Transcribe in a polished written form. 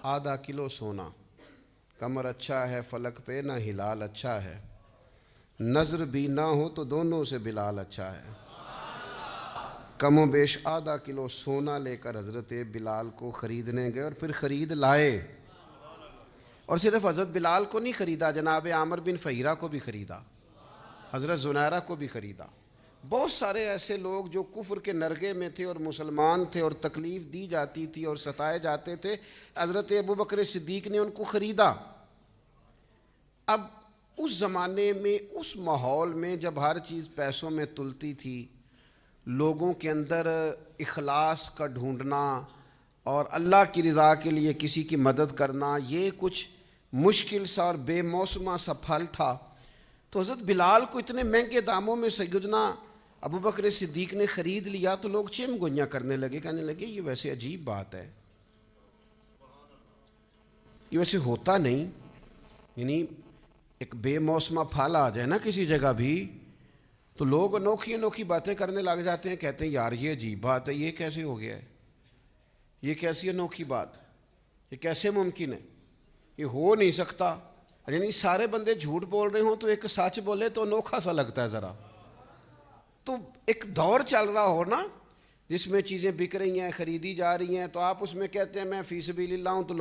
آدھا کلو سونا، کمر اچھا ہے فلک پہ نہ ہلال اچھا ہے، نظر بھی نہ ہو تو دونوں سے بلال اچھا ہے۔ کم و بیش آدھا کلو سونا لے کر حضرت بلال کو خریدنے گئے اور پھر خرید لائے، اور صرف حضرت بلال کو نہیں خریدا، جناب عامر بن فہیرہ کو بھی خریدا، حضرت زنیرہ کو بھی خریدا۔ بہت سارے ایسے لوگ جو کفر کے نرغے میں تھے اور مسلمان تھے اور تکلیف دی جاتی تھی اور ستائے جاتے تھے، حضرت ابوبکر صدیق نے ان کو خریدا۔ اب اس زمانے میں، اس ماحول میں جب ہر چیز پیسوں میں تلتی تھی، لوگوں کے اندر اخلاص کا ڈھونڈنا اور اللہ کی رضا کے لیے کسی کی مدد کرنا یہ کچھ مشکل سا اور بے موسمہ سا پھل تھا، تو حضرت بلال کو اتنے مہنگے داموں میں سیدنا ابوبکر صدیق نے خرید لیا تو لوگ چیم گوئیاں کرنے لگے، کہنے لگے یہ ویسے عجیب بات ہے، یہ ویسے ہوتا نہیں، یعنی ایک بے موسمہ پھل آ جائے نا کسی جگہ بھی تو لوگ انوکھی انوکھی باتیں کرنے لگ جاتے ہیں، کہتے ہیں یار یہ عجیب بات ہے، یہ کیسے ہو گیا ہے، یہ کیسی انوکھی بات، یہ کیسے ممکن ہے، یہ ہو نہیں سکتا۔ یعنی سارے بندے جھوٹ بول رہے ہوں تو ایک سچ بولے تو انوکھا سا لگتا ہے ذرا۔ تو ایک دور چل رہا ہو نا جس میں چیزیں بک رہی ہیں، خریدی جا رہی ہیں، تو آپ اس میں کہتے ہیں میں فی سبیل اللہ ہوں تو